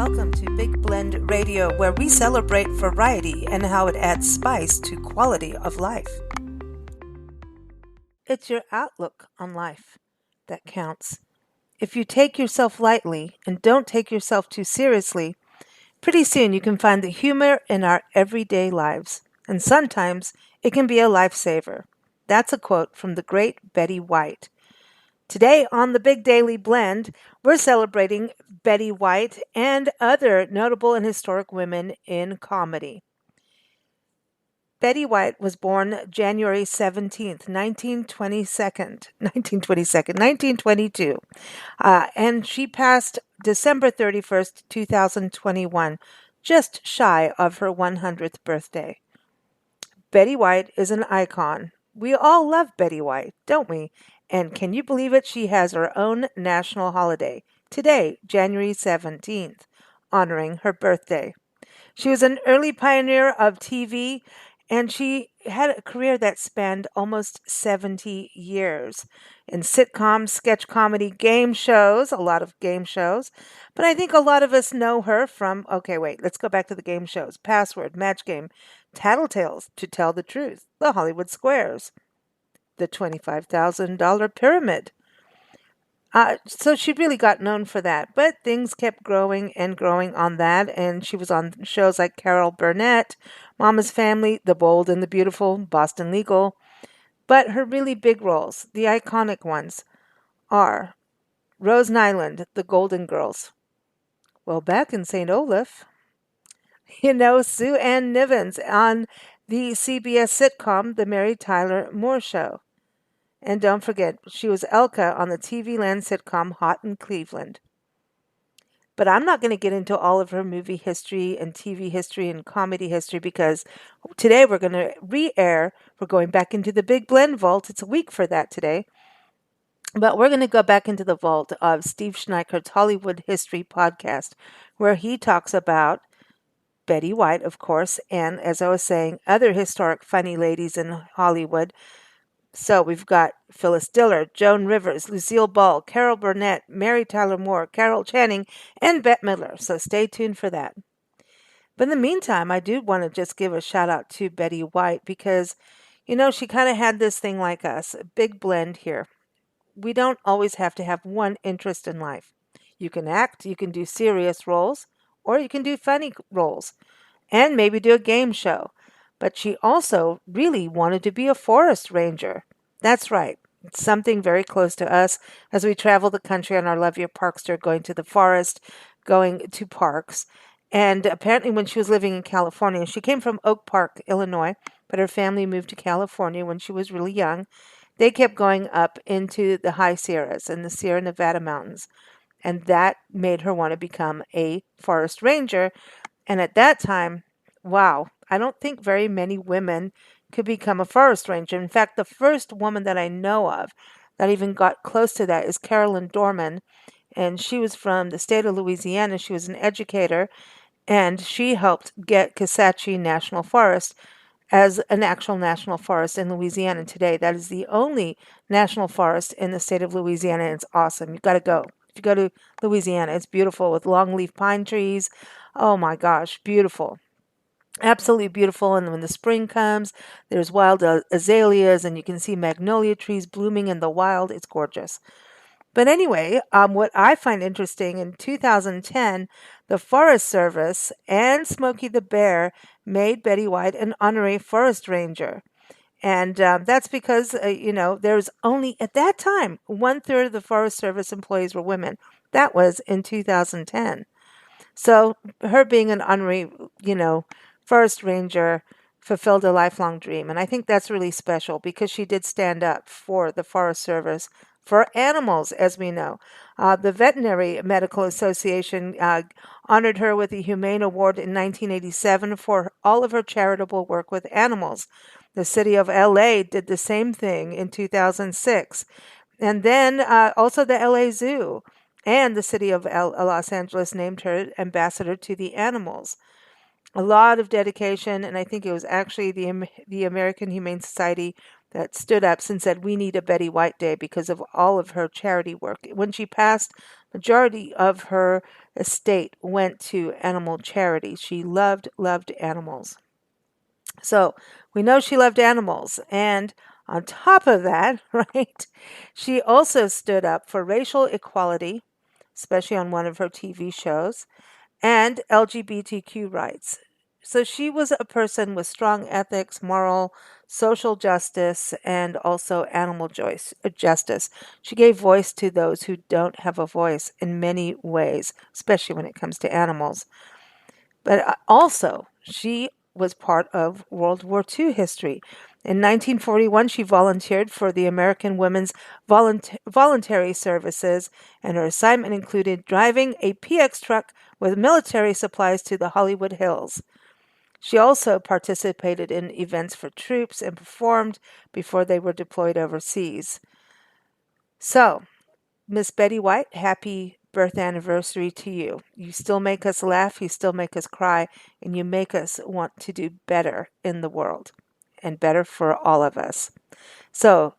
Welcome to Big Blend Radio, where we celebrate variety and how it adds spice to quality of life. It's your outlook on life that counts. If you take yourself lightly and don't take yourself too seriously, pretty soon you can find the humor in our everyday lives. And sometimes it can be a lifesaver. That's a quote from the great Betty White. Today on the Big Daily Blend, we're celebrating Betty White and other notable and historic women in comedy. Betty White was born January 17th, 1922, and she passed December 31st, 2021, just shy of her 100th birthday. Betty White is an icon. We all love Betty White, don't we? And can you believe it? She has her own national holiday today, January 17th, honoring her birthday. She was an early pioneer of TV, and she had a career that spanned almost 70 years in sitcoms, sketch comedy, game shows, a lot of game shows. But I think a lot of us know her from, let's go back to the game shows. Password, Match Game, Tattletales, To Tell the Truth, The Hollywood Squares, The $25,000 Pyramid. So she really got known for that. But things kept growing and growing on that. And she was on shows like Carol Burnett, Mama's Family, The Bold and the Beautiful, Boston Legal. But her really big roles, the iconic ones, are Rose Nyland, The Golden Girls. Well, back in St. Olaf, Sue Ann Nivens on the CBS sitcom, The Mary Tyler Moore Show. And don't forget, she was Elka on the TV Land sitcom Hot in Cleveland. But I'm not going to get into all of her movie history and TV history and comedy history because today we're going to re-air. We're going back into the Big Blend Vault. It's a week for that today. But we're going to go back into the vault of Steve Schneickert's Hollywood History podcast, where he talks about Betty White, of course, and as I was saying, other historic funny ladies in Hollywood. So we've got Phyllis Diller, Joan Rivers, Lucille Ball, Carol Burnett, Mary Tyler Moore, Carol Channing, and Bette Midler. So stay tuned for that. But in the meantime, I do want to just give a shout out to Betty White because, she kind of had this thing like us, a big blend here. We don't always have to have one interest in life. You can act, you can do serious roles, or you can do funny roles, and maybe do a game show. But she also really wanted to be a forest ranger. That's right. It's something very close to us as we travel the country on our Love Your Parkster, going to the forest, going to parks. And apparently when she was living in California, she came from Oak Park, Illinois, but her family moved to California when she was really young. They kept going up into the high Sierras and the Sierra Nevada mountains. And that made her want to become a forest ranger. And at that time, wow, I don't think very many women could become a forest ranger. In fact, the first woman that I know of that even got close to that is Carolyn Dorman, and she was from the state of Louisiana. She was an educator, and she helped get Kisatchie National Forest as an actual national forest in Louisiana today. That is the only national forest in the state of Louisiana, and it's awesome. You've got to go. If you go to Louisiana, it's beautiful with longleaf pine trees. Oh my gosh, beautiful. Absolutely beautiful. And when the spring comes, there's wild azaleas and you can see magnolia trees blooming in the wild. It's gorgeous. But anyway, what I find interesting, in 2010, the Forest Service and Smokey the Bear made Betty White an honorary forest ranger. And that's because, there's only, at that time, 1/3 of the Forest Service employees were women. That was in 2010. So her being an honorary, forest ranger fulfilled a lifelong dream. And I think that's really special because she did stand up for the Forest Service, for animals, as we know. The Veterinary Medical Association honored her with the Humane Award in 1987 for all of her charitable work with animals. The city of LA did the same thing in 2006. And then also the LA Zoo and the city of Los Angeles named her ambassador to the animals. A lot of dedication, and I think it was actually the American Humane Society that stood up and said, we need a Betty White Day because of all of her charity work. When she passed, Majority of her estate went to animal charity. She loved animals. So we know she loved animals. And on top of that, right, she also stood up for racial equality, especially on one of her TV shows, and LGBTQ rights. So she was a person with strong ethics, moral, social justice, and also animal justice. She gave voice to those who don't have a voice in many ways, especially when it comes to animals. But also, she was part of World War II history. In 1941, she volunteered for the American Women's Voluntary Services, and her assignment included driving a PX truck with military supplies to the Hollywood Hills. She also participated in events for troops and performed before they were deployed overseas. So, Miss Betty White, happy birth anniversary to you. You still make us laugh, you still make us cry, and you make us want to do better in the world and better for all of us. So,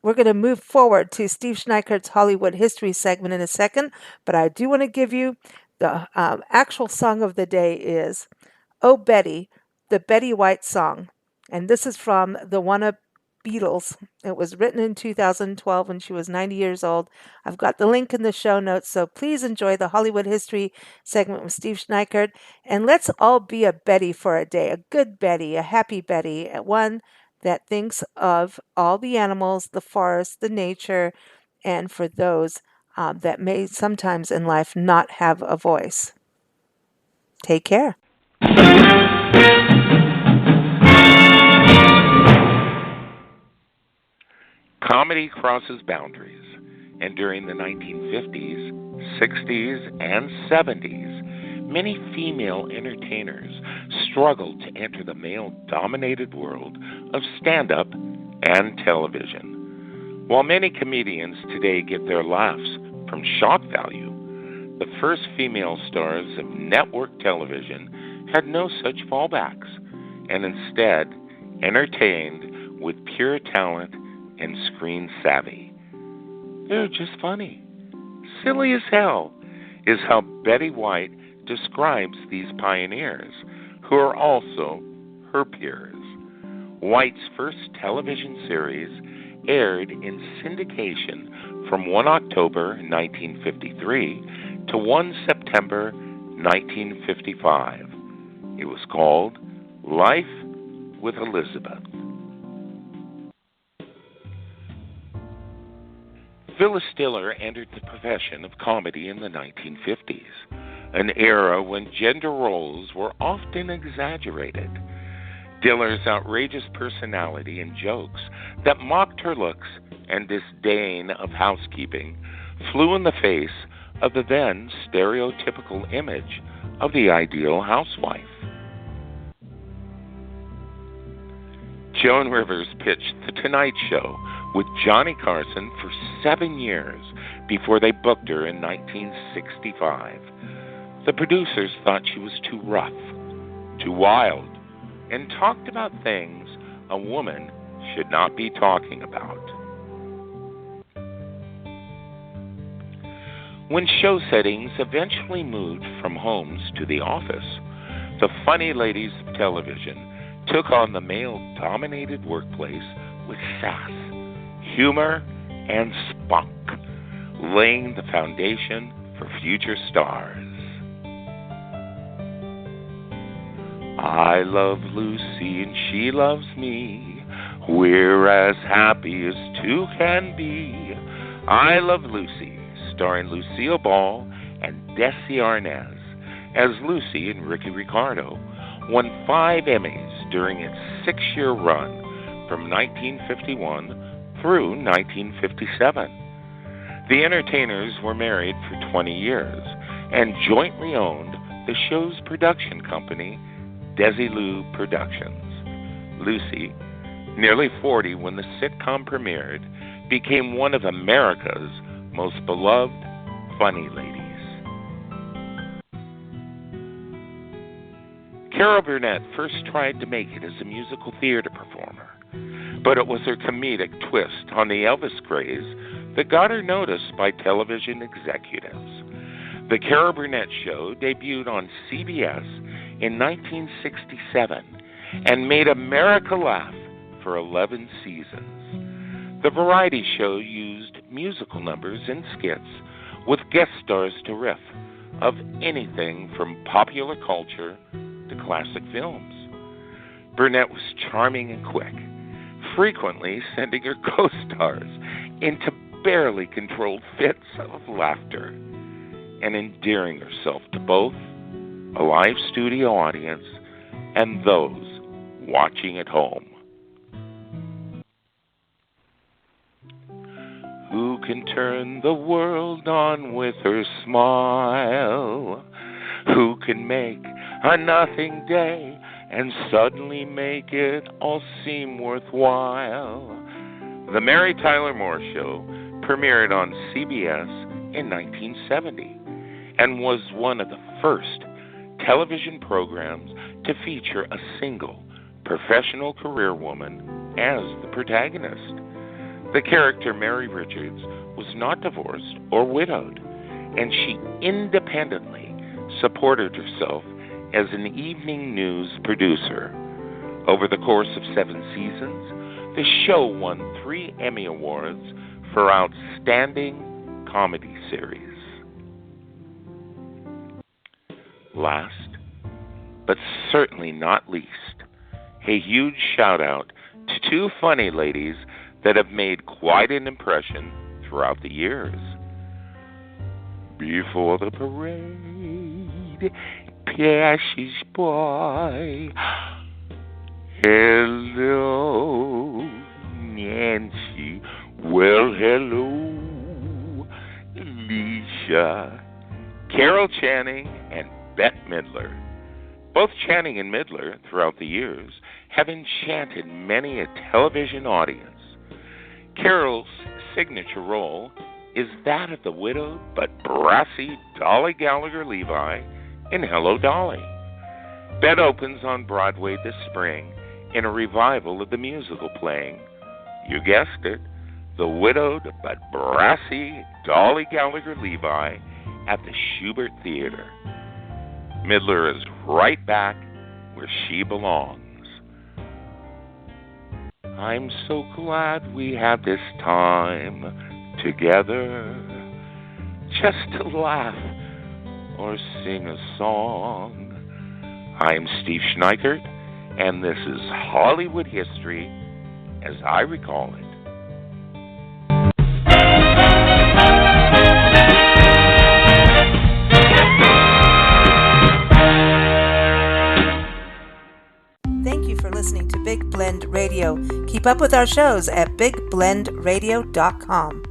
we're going to move forward to Steve Schneickert's Hollywood History segment in a second, but I do want to give you the actual song of the day is Oh Betty, the Betty White song. And this is from the Wanna Beatles. It was written in 2012 when she was 90 years old. I've got the link in the show notes, so please enjoy the Hollywood History segment with Steve Schneickert. And let's all be a Betty for a day, a good Betty, a happy Betty, one that thinks of all the animals, the forest, the nature, and for those that may sometimes in life not have a voice. Take care. Comedy crosses boundaries, and during the 1950s, 60s, and 70s, many female entertainers struggled to enter the male-dominated world of stand-up and television. While many comedians today get their laughs from shock value, the first female stars of network television had no such fallbacks, and instead entertained with pure talent and screen savvy. They're just funny. Silly as hell is how Betty White describes these pioneers, who are also her peers. White's first television series aired in syndication from 1 October 1953 to 1 September 1955. It was called Life with Elizabeth. Phyllis Diller entered the profession of comedy in the 1950s, an era when gender roles were often exaggerated. Diller's outrageous personality and jokes that mocked her looks and disdain of housekeeping flew in the face of the then stereotypical image of the ideal housewife. Joan Rivers pitched The Tonight Show with Johnny Carson for 7 years before they booked her in 1965. The producers thought she was too rough, too wild, and talked about things a woman should not be talking about. When show settings eventually moved from homes to the office, the funny ladies of television took on the male-dominated workplace with sass, humor, and spunk, laying the foundation for future stars. I love Lucy and she loves me. We're as happy as two can be. I Love Lucy, starring Lucille Ball and Desi Arnaz as Lucy and Ricky Ricardo, won 5 Emmys during its 6-year run from 1951 through 1957. The entertainers were married for 20 years and jointly owned the show's production company, Desilu Productions. Lucy, nearly 40 when the sitcom premiered, became one of America's most beloved funny ladies. Carol Burnett first tried to make it as a musical theater performer, but it was her comedic twist on the Elvis craze that got her noticed by television executives. The Carol Burnett Show debuted on CBS in 1967 and made America laugh for 11 seasons. The variety show used musical numbers and skits with guest stars to riff of anything from popular culture to classic films. Burnett was charming and quick, frequently sending her co-stars into barely controlled fits of laughter and endearing herself to both a live studio audience and those watching at home. Who can turn the world on with her smile? Who can make a nothing day and suddenly make it all seem worthwhile? The Mary Tyler Moore Show premiered on CBS in 1970 and was one of the first television programs to feature a single professional career woman as the protagonist. The character Mary Richards was not divorced or widowed, and she independently supported herself as an evening news producer. Over the course of 7 seasons, the show won 3 Emmy Awards for Outstanding Comedy Series. Last, but certainly not least, a huge shout out to 2 funny ladies that have made quite an impression throughout the years. Before the parade passes by, hello, Nancy. Well, hello, Lisa. Carol Channing and Bette Midler. Both Channing and Midler, throughout the years, have enchanted many a television audience. Carol's signature role is that of the widowed but brassy Dolly Gallagher-Levi in Hello, Dolly. Bette opens on Broadway this spring in a revival of the musical playing, you guessed it, the widowed but brassy Dolly Gallagher-Levi at the Schubert Theater. Midler is right back where she belongs. I'm so glad we had this time together, just to laugh or sing a song. I'm Steve Schneickert, and this is Hollywood History as I recall it. Thank you for listening to Big Blend Radio. Keep up with our shows at bigblendradio.com.